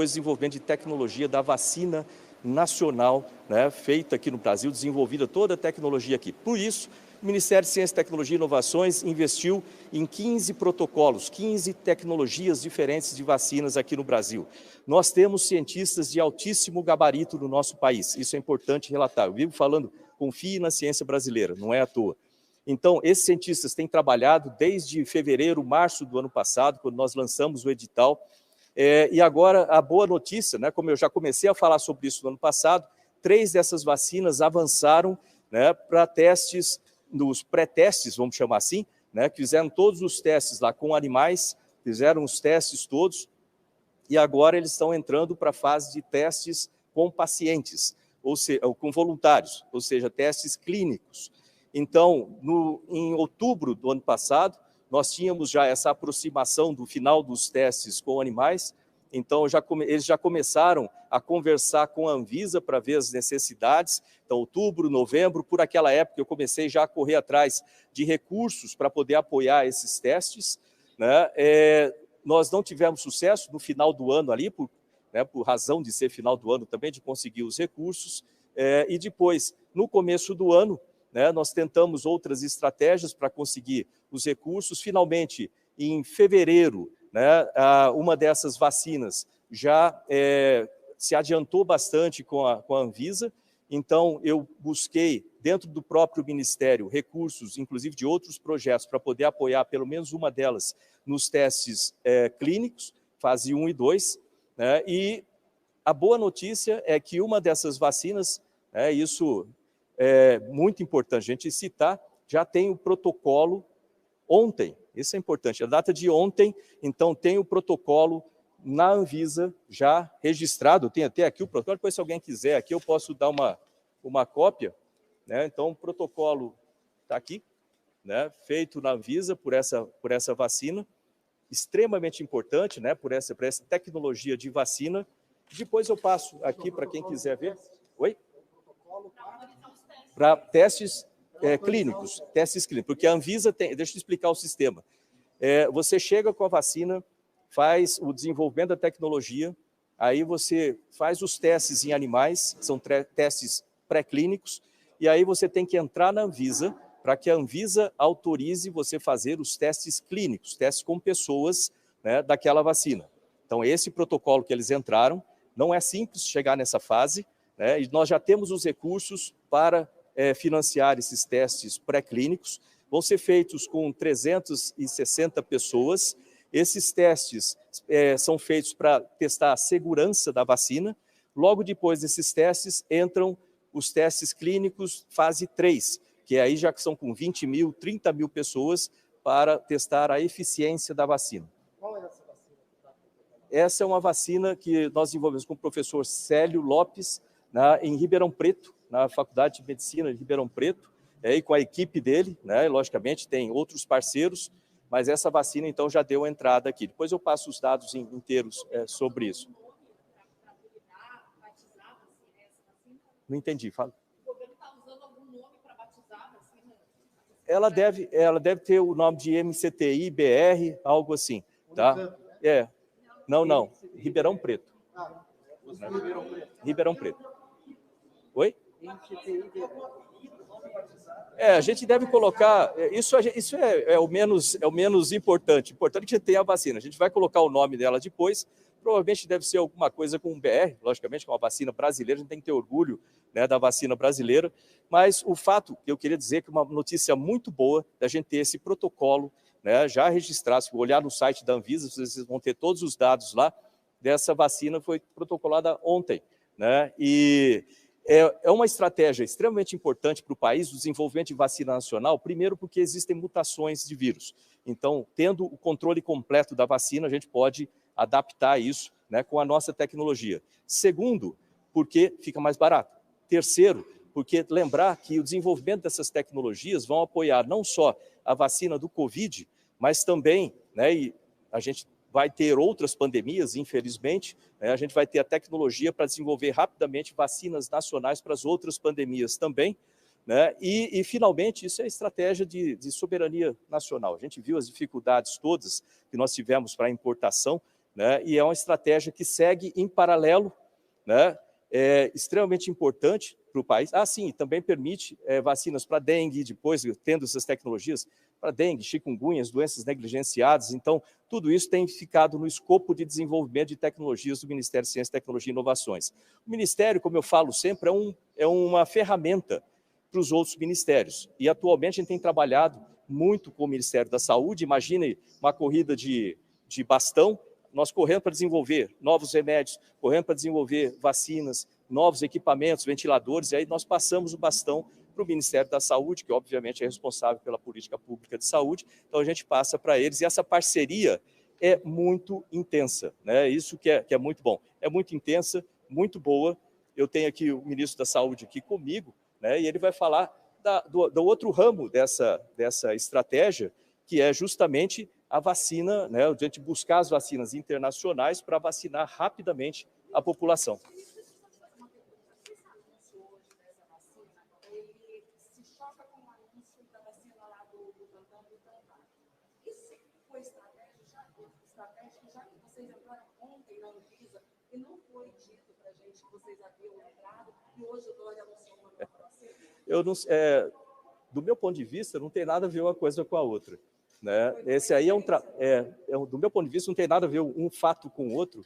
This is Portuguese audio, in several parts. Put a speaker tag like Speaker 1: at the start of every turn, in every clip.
Speaker 1: depois desenvolvimento de tecnologia da vacina nacional, né, feita aqui no Brasil, desenvolvida toda a tecnologia aqui. Por isso, o Ministério de Ciência, Tecnologia e Inovações investiu em 15 protocolos, 15 tecnologias diferentes de vacinas aqui no Brasil. Nós temos cientistas de altíssimo gabarito no nosso país, isso é importante relatar. Eu vivo falando, confie na ciência brasileira, não é à toa. Então, esses cientistas têm trabalhado desde fevereiro, março do ano passado, quando nós lançamos o edital. E agora, a boa notícia, né, como eu já comecei a falar sobre isso no ano passado, 3 dessas vacinas avançaram, né, para testes, nos pré-testes, vamos chamar assim, né, que fizeram todos os testes lá com animais, fizeram os testes todos, e agora eles estão entrando para a fase de testes com pacientes, ou seja, com voluntários, ou seja, testes clínicos. Então, em outubro do ano passado, nós tínhamos já essa aproximação do final dos testes com animais, então eles já começaram a conversar com a Anvisa para ver as necessidades. Então, outubro, novembro, por aquela época eu comecei já a correr atrás de recursos para poder apoiar esses testes, né? Nós não tivemos sucesso no final do ano ali, por razão de ser final do ano também, de conseguir os recursos, e depois, no começo do ano, né, nós tentamos outras estratégias para conseguir os recursos. Finalmente, em fevereiro, né, uma dessas vacinas já se adiantou bastante com a Anvisa, então eu busquei, dentro do próprio Ministério, recursos, inclusive de outros projetos, para poder apoiar pelo menos uma delas nos testes clínicos, fase 1 e 2, né, e a boa notícia é que uma dessas vacinas, isso é muito importante a gente citar, já tem o protocolo ontem, isso é importante, a data de ontem, então tem o protocolo na Anvisa já registrado, tem até aqui o protocolo, depois se alguém quiser aqui eu posso dar uma cópia, né? Então o protocolo está aqui, né? Feito na Anvisa por essa vacina, extremamente importante, né? por essa tecnologia de vacina. Depois eu passo aqui para quem quiser ver. Oi? Para testes clínicos, porque a Anvisa tem, deixa eu explicar o sistema. Você chega com a vacina, faz o desenvolvimento da tecnologia, aí você faz os testes em animais, são testes pré-clínicos, e aí você tem que entrar na Anvisa, para que a Anvisa autorize você fazer os testes clínicos, testes com pessoas, né, daquela vacina. Então, esse protocolo que eles entraram, não é simples chegar nessa fase, né, e nós já temos os recursos para financiar esses testes pré-clínicos, vão ser feitos com 360 pessoas. Esses testes são feitos para testar a segurança da vacina. Logo depois desses testes, entram os testes clínicos fase 3, que aí já são com 20 mil, 30 mil pessoas para testar a eficiência da vacina.
Speaker 2: Qual é essa vacina?
Speaker 1: Essa é uma vacina que nós desenvolvemos com o professor Célio Lopes, em Ribeirão Preto, na Faculdade de Medicina de Ribeirão Preto, e com a equipe dele, né, logicamente tem outros parceiros, mas essa vacina então já deu entrada aqui. Depois eu passo os dados inteiros sobre isso. Não entendi, fala.
Speaker 3: O governo está usando algum nome para batizar a vacina?
Speaker 1: Ela deve ter o nome de MCTI, BR, algo assim, tá? Não, Ribeirão Preto. Ribeirão Preto. Oi? A gente deve colocar, isso é o menos importante. Importante que tenha a vacina. A gente vai colocar o nome dela depois. Provavelmente deve ser alguma coisa com BR, logicamente, que é uma vacina brasileira, a gente tem que ter orgulho, né, da vacina brasileira. Mas o fato que eu queria dizer que uma notícia muito boa da gente ter esse protocolo, né, já registrado. Se olhar no site da Anvisa, vocês vão ter todos os dados lá. Dessa vacina foi protocolada ontem, né? E é uma estratégia extremamente importante para o país, o desenvolvimento de vacina nacional, primeiro porque existem mutações de vírus. Então, tendo o controle completo da vacina, a gente pode adaptar isso, né, com a nossa tecnologia. Segundo, porque fica mais barato. Terceiro, porque lembrar que o desenvolvimento dessas tecnologias vão apoiar não só a vacina do Covid, mas também, né, e a gente vai ter outras pandemias, infelizmente, né, a gente vai ter a tecnologia para desenvolver rapidamente vacinas nacionais para as outras pandemias também, né, e finalmente, isso é estratégia de soberania nacional. A gente viu as dificuldades todas que nós tivemos para a importação, né? E é uma estratégia que segue em paralelo, né? É extremamente importante para o país. Sim, também permite vacinas para dengue, depois, tendo essas tecnologias, para dengue, chikungunya, doenças negligenciadas. Então, tudo isso tem ficado no escopo de desenvolvimento de tecnologias do Ministério de Ciência, Tecnologia e Inovações. O Ministério, como eu falo sempre, é uma ferramenta para os outros ministérios. E, atualmente, a gente tem trabalhado muito com o Ministério da Saúde. Imagine uma corrida de bastão, nós correndo para desenvolver novos remédios, correndo para desenvolver vacinas, novos equipamentos, ventiladores, e aí nós passamos o bastão para o Ministério da Saúde, que obviamente é responsável pela política pública de saúde, então a gente passa para eles, e essa parceria é muito intensa, né? Isso que é muito bom, é muito intensa, muito boa. Eu tenho aqui o ministro da Saúde aqui comigo, né? E ele vai falar do outro ramo dessa estratégia, que é justamente a vacina, né, a gente buscar as vacinas internacionais para vacinar rapidamente a população.
Speaker 3: E não foi dito para a gente que vocês haviam entrado e hoje o Dória anunciou uma nova parceria.
Speaker 1: Do meu ponto de vista, não tem nada a ver uma coisa com a outra, né? Esse aí do meu ponto de vista, não tem nada a ver um fato com o outro,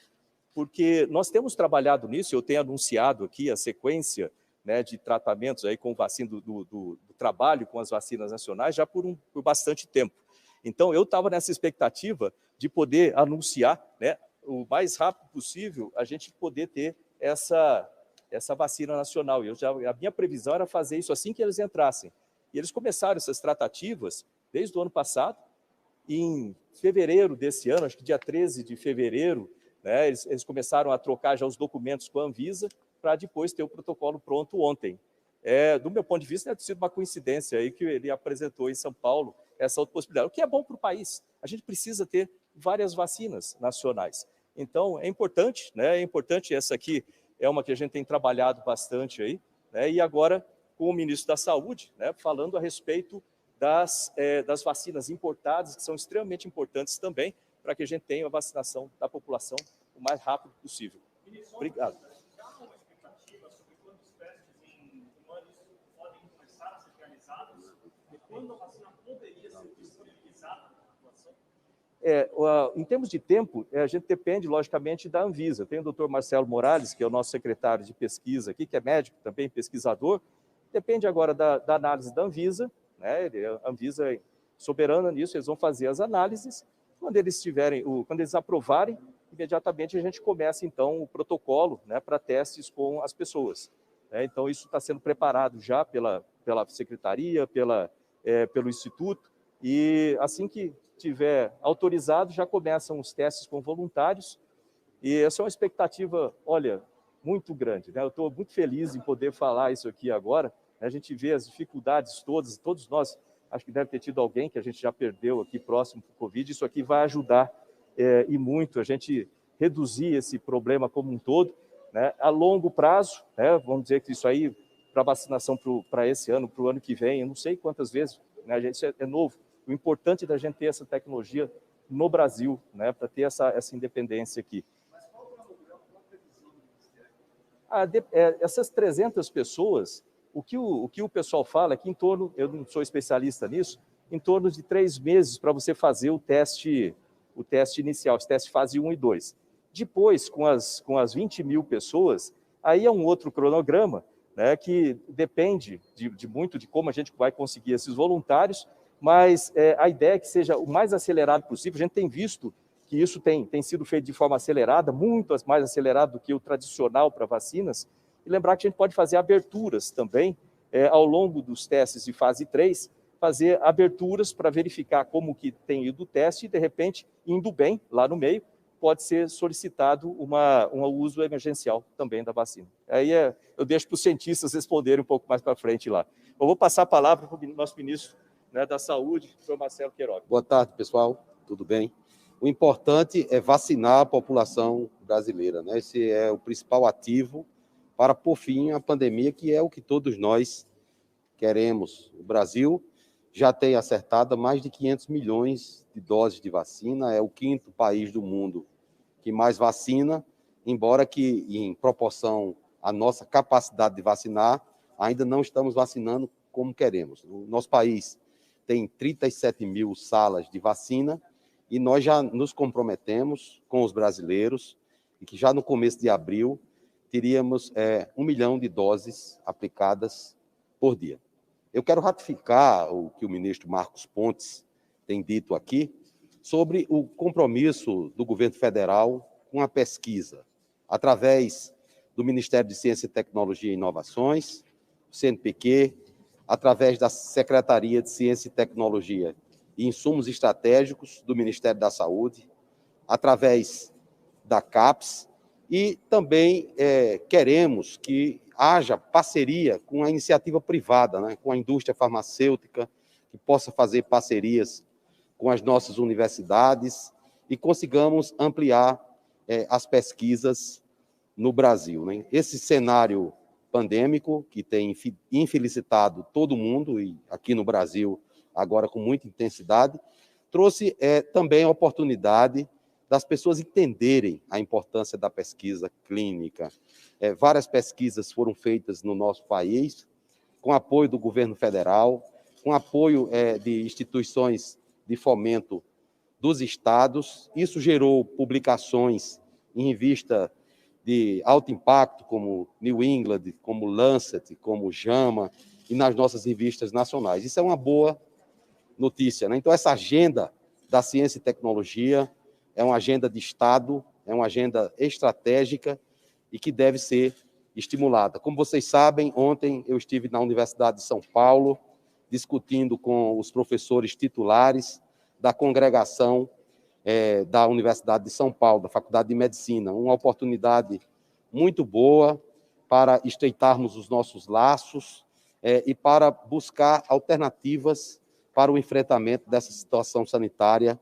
Speaker 1: porque nós temos trabalhado nisso. Eu tenho anunciado aqui a sequência, né, de tratamentos aí com vacina do trabalho com as vacinas nacionais já por bastante tempo. Então, eu estava nessa expectativa de poder anunciar, né, o mais rápido possível, a gente poder ter essa vacina nacional. A minha previsão era fazer isso assim que eles entrassem. E eles começaram essas tratativas desde o ano passado. Em fevereiro desse ano, acho que dia 13 de fevereiro, né, eles começaram a trocar já os documentos com a Anvisa para depois ter o protocolo pronto ontem. Do meu ponto de vista, deve ter sido uma coincidência aí que ele apresentou em São Paulo essa outra possibilidade, o que é bom para o país. A gente precisa ter várias vacinas nacionais. Então, é importante, né? É importante. Essa aqui é uma que a gente tem trabalhado bastante aí, né? E agora com o ministro da Saúde, né, falando a respeito das vacinas importadas, que são extremamente importantes também, para que a gente tenha a vacinação da população o mais rápido possível. Obrigado.
Speaker 2: Há uma expectativa sobre quando os testes em humanos podem começar a ser realizados e quando a vacina poderia ser disponibilizada na população?
Speaker 1: Em termos de tempo, a gente depende, logicamente, da Anvisa. Tem o doutor Marcelo Morales, que é o nosso secretário de pesquisa aqui, que é médico também, pesquisador. Depende agora da análise da Anvisa, né? A Anvisa é soberana nisso, eles vão fazer as análises. Quando eles aprovarem, imediatamente a gente começa, então, o protocolo, né, para testes com as pessoas. Então, isso está sendo preparado já pela secretaria, pelo Instituto, e assim que tiver autorizado, já começam os testes com voluntários, e essa é uma expectativa, olha, muito grande, né? Eu estou muito feliz em poder falar isso aqui agora, né? A gente vê as dificuldades todos nós, acho que deve ter tido alguém que a gente já perdeu aqui próximo do Covid, isso aqui vai ajudar e muito a gente reduzir esse problema como um todo, né? A longo prazo, né? Vamos dizer que isso aí, para vacinação para esse ano, para o ano que vem, eu não sei quantas vezes, né? A gente é novo. O importante é da gente ter essa tecnologia no Brasil, né? Para ter essa independência aqui. Essas 300 pessoas, o que o pessoal fala é que em torno, eu não sou especialista nisso, em torno de 3 meses para você fazer o teste inicial, esse teste fase 1 e 2. Depois, com as 20 mil pessoas, aí é um outro cronograma, né, que depende muito de como a gente vai conseguir esses voluntários, mas a ideia é que seja o mais acelerado possível. A gente tem visto que isso tem sido feito de forma acelerada, muito mais acelerado do que o tradicional para vacinas, e lembrar que a gente pode fazer aberturas também, ao longo dos testes de fase 3, fazer aberturas para verificar como que tem ido o teste e, de repente, indo bem lá no meio, pode ser solicitado um uso emergencial também da vacina. Aí eu deixo para os cientistas responderem um pouco mais para frente lá. Eu vou passar a palavra para o nosso ministro, né, da Saúde, o senhor Marcelo Queiroga.
Speaker 4: Boa tarde, pessoal. Tudo bem? O importante é vacinar a população brasileira, né? Esse é o principal ativo para pôr fim à pandemia, que é o que todos nós queremos. O Brasil já tem acertado mais de 500 milhões de doses de vacina, é o 5º país do mundo que mais vacina, embora que, em proporção à nossa capacidade de vacinar, ainda não estamos vacinando como queremos. O nosso país tem 37 mil salas de vacina e nós já nos comprometemos com os brasileiros e que já no começo de abril teríamos 1 milhão de doses aplicadas por dia. Eu quero ratificar o que o ministro Marcos Pontes tem dito aqui sobre o compromisso do governo federal com a pesquisa, através do Ministério de Ciência e Tecnologia e Inovações, o CNPq, através da Secretaria de Ciência e Tecnologia e Insumos Estratégicos do Ministério da Saúde, através da CAPES, e também queremos que haja parceria com a iniciativa privada, né, com a indústria farmacêutica, que possa fazer parcerias com as nossas universidades e consigamos ampliar as pesquisas no Brasil, né? Esse cenário pandêmico, que tem infelicitado todo mundo, e aqui no Brasil, agora com muita intensidade, trouxe também a oportunidade das pessoas entenderem a importância da pesquisa clínica. Várias pesquisas foram feitas no nosso país, com apoio do governo federal, com apoio de instituições de fomento dos estados. Isso gerou publicações em revista de alto impacto, como New England, como Lancet, como JAMA, e nas nossas revistas nacionais. Isso é uma boa notícia, né? Então, essa agenda da ciência e tecnologia é uma agenda de Estado, é uma agenda estratégica e que deve ser estimulada. Como vocês sabem, ontem eu estive na Universidade de São Paulo, discutindo com os professores titulares da congregação da Universidade de São Paulo, da Faculdade de Medicina, uma oportunidade muito boa para estreitarmos os nossos laços e para buscar alternativas para o enfrentamento dessa situação sanitária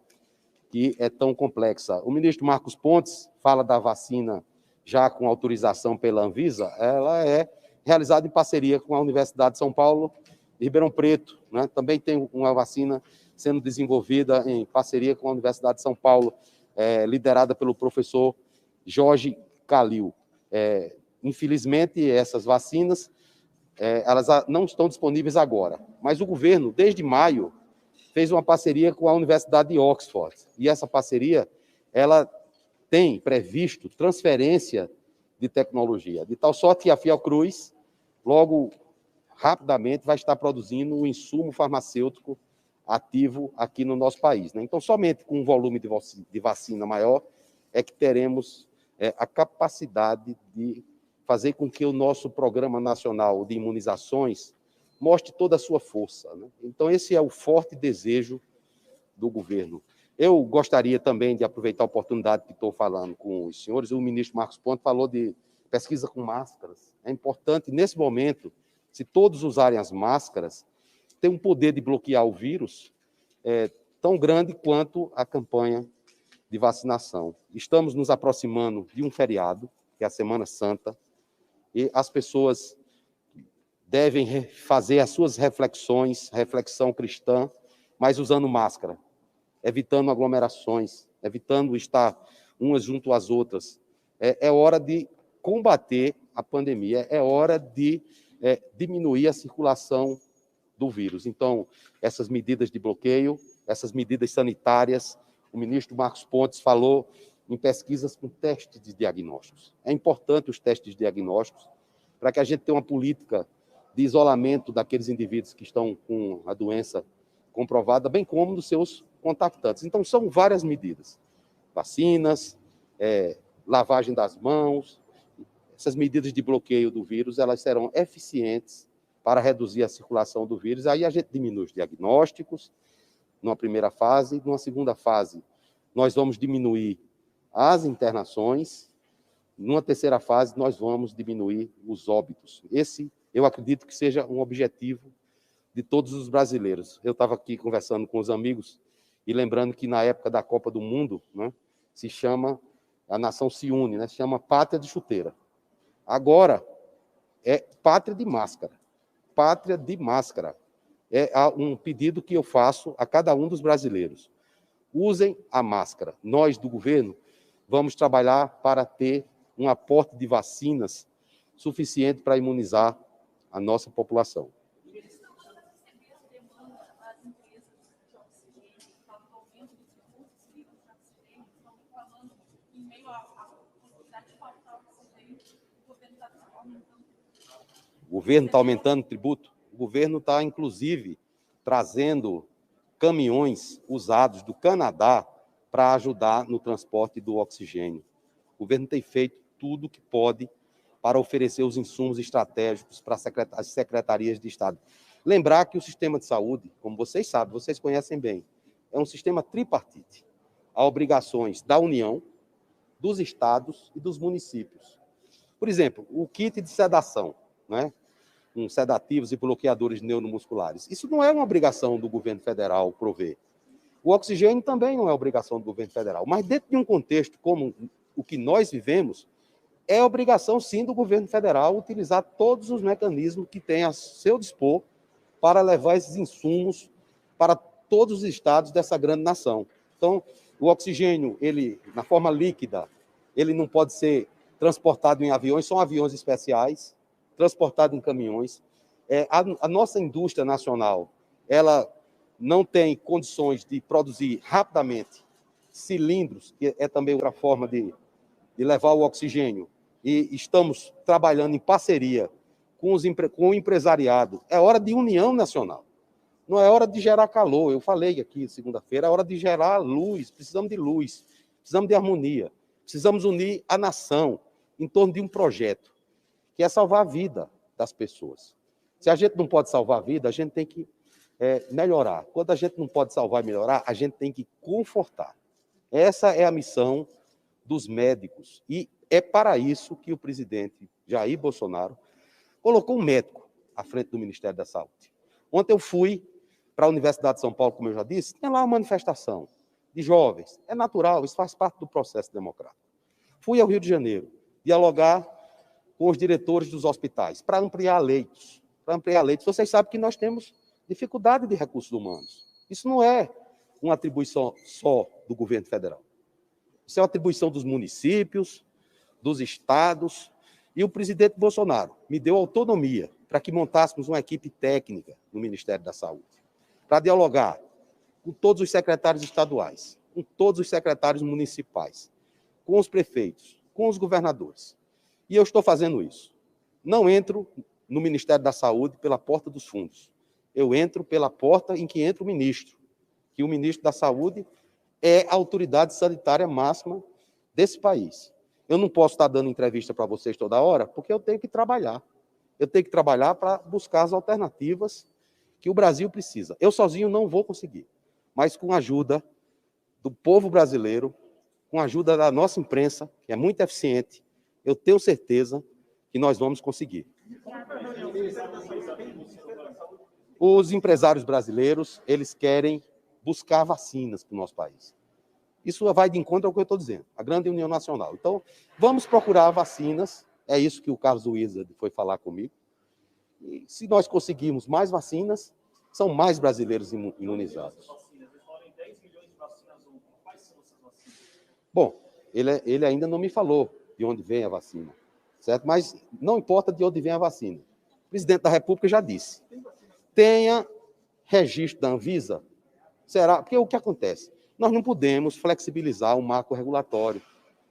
Speaker 4: que é tão complexa. O ministro Marcos Pontes fala da vacina já com autorização pela Anvisa, ela é realizada em parceria com a Universidade de São Paulo e Ribeirão Preto, né? Também tem uma vacina sendo desenvolvida em parceria com a Universidade de São Paulo, liderada pelo professor Jorge Calil. Infelizmente, essas vacinas elas não estão disponíveis agora, mas o governo, desde maio, fez uma parceria com a Universidade de Oxford, e essa parceria ela tem previsto transferência de tecnologia, de tal sorte que a Fiocruz, logo, rapidamente, vai estar produzindo um insumo farmacêutico ativo aqui no nosso país, né? Então, somente com um volume de vacina maior é que teremos a capacidade de fazer com que o nosso Programa Nacional de Imunizações mostre toda a sua força, né? Então, esse é o forte desejo do governo. Eu gostaria também de aproveitar a oportunidade que estou falando com os senhores. O ministro Marcos Pontes falou de pesquisa com máscaras. É importante, nesse momento, se todos usarem as máscaras, tem um poder de bloquear o vírus tão grande quanto a campanha de vacinação. Estamos nos aproximando de um feriado, que é a Semana Santa, e as pessoas devem fazer as suas reflexões, reflexão cristã, mas usando máscara, evitando aglomerações, evitando estar umas junto às outras. É hora de combater a pandemia, é hora de diminuir a circulação do vírus. Então, essas medidas de bloqueio, essas medidas sanitárias, o ministro Marcos Pontes falou em pesquisas com testes de diagnósticos. É importante os testes de diagnósticos para que a gente tenha uma política de isolamento daqueles indivíduos que estão com a doença comprovada, bem como dos seus contactantes. Então, são várias medidas. Vacinas, lavagem das mãos, essas medidas de bloqueio do vírus, elas serão eficientes para reduzir a circulação do vírus. Aí a gente diminui os diagnósticos, numa primeira fase. Numa segunda fase, nós vamos diminuir as internações. Numa terceira fase, nós vamos diminuir os óbitos. Esse, eu acredito que seja um objetivo de todos os brasileiros. Eu estava aqui conversando com os amigos e lembrando que na época da Copa do Mundo, né, a nação se une, né, se chama Pátria de Chuteira. Agora, é Pátria de Máscara. Pátria de Máscara. É um pedido que eu faço a cada um dos brasileiros. Usem a máscara. Nós, do governo, vamos trabalhar para ter um aporte de vacinas suficiente para imunizar a nossa população. O governo está aumentando o tributo? O governo está, inclusive, trazendo caminhões usados do Canadá para ajudar no transporte do oxigênio. O governo tem feito tudo o que pode para oferecer os insumos estratégicos para as secretarias de Estado. Lembrar que o sistema de saúde, como vocês sabem, vocês conhecem bem, é um sistema tripartite. Há obrigações da União, dos estados e dos municípios. Por exemplo, o kit de sedação, né? Com sedativos e bloqueadores neuromusculares. Isso não é uma obrigação do governo federal prover. O oxigênio também não é obrigação do governo federal. Mas dentro de um contexto como o que nós vivemos, é obrigação, sim, do governo federal utilizar todos os mecanismos que tem a seu dispor para levar esses insumos para todos os estados dessa grande nação. Então, o oxigênio, ele, na forma líquida, ele não pode ser transportado em aviões, são aviões especiais, transportado em caminhões. A nossa indústria nacional, ela não tem condições de produzir rapidamente cilindros, que é também outra forma de levar o oxigênio, e estamos trabalhando em parceria com o empresariado. É hora de união nacional, não é hora de gerar calor. Eu falei aqui segunda-feira, é hora de gerar luz, precisamos de harmonia, precisamos unir a nação em torno de um projeto, que é salvar a vida das pessoas. Se a gente não pode salvar a vida, a gente tem que melhorar. Quando a gente não pode salvar e melhorar, a gente tem que confortar. Essa é a missão dos médicos. E é para isso que o presidente Jair Bolsonaro colocou um médico à frente do Ministério da Saúde. Ontem eu fui para a Universidade de São Paulo, como eu já disse, tem lá uma manifestação de jovens. É natural, isso faz parte do processo democrático. Fui ao Rio de Janeiro dialogar com os diretores dos hospitais, para ampliar leitos. Vocês sabem que nós temos dificuldade de recursos humanos. Isso não é uma atribuição só do governo federal. Isso é uma atribuição dos municípios, dos estados, e o presidente Bolsonaro me deu autonomia para que montássemos uma equipe técnica no Ministério da Saúde, para dialogar com todos os secretários estaduais, com todos os secretários municipais, com os prefeitos, com os governadores. E eu estou fazendo isso. Não entro no Ministério da Saúde pela porta dos fundos. Eu entro pela porta em que entra o ministro, que o ministro da Saúde é a autoridade sanitária máxima desse país. Eu não posso estar dando entrevista para vocês toda hora, porque eu tenho que trabalhar. Eu tenho que trabalhar para buscar as alternativas que o Brasil precisa. Eu sozinho não vou conseguir, mas com a ajuda do povo brasileiro, com a ajuda da nossa imprensa, que é muito eficiente, eu tenho certeza que nós vamos conseguir. Os empresários brasileiros, eles querem buscar vacinas para o nosso país. Isso vai de encontro ao que eu estou dizendo, a grande união nacional. Então, vamos procurar vacinas, é isso que o Carlos Wizard foi falar comigo. E se nós conseguirmos mais vacinas, são mais brasileiros imunizados. Bom, ele ainda não me falou de onde vem a vacina, certo? Mas não importa de onde vem a vacina. O presidente da República já disse, tenha registro da Anvisa. Será? Porque o que acontece? Nós não podemos flexibilizar o marco regulatório.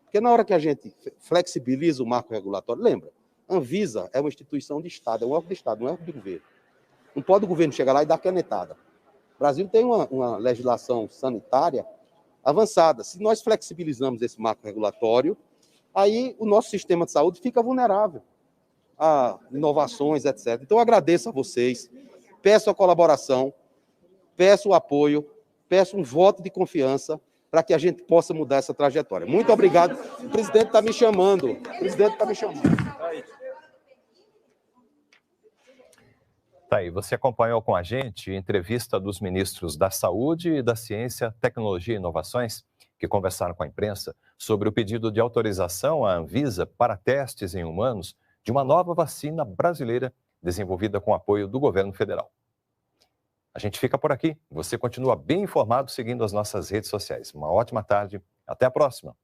Speaker 4: Porque na hora que a gente flexibiliza o marco regulatório, lembra, a Anvisa é uma instituição de Estado, é um órgão de Estado, não é um órgão de governo. Não pode o governo chegar lá e dar canetada. O Brasil tem uma legislação sanitária avançada. Se nós flexibilizamos esse marco regulatório, aí o nosso sistema de saúde fica vulnerável a inovações, etc. Então, eu agradeço a vocês, peço a colaboração, peço o apoio, peço um voto de confiança para que a gente possa mudar essa trajetória. Muito obrigado. O presidente está me chamando.
Speaker 5: Tá aí, você acompanhou com a gente a entrevista dos ministros da Saúde e da Ciência, Tecnologia e Inovações, que conversaram com a imprensa sobre o pedido de autorização à Anvisa para testes em humanos de uma nova vacina brasileira desenvolvida com apoio do governo federal. A gente fica por aqui. Você continua bem informado seguindo as nossas redes sociais. Uma ótima tarde. Até a próxima.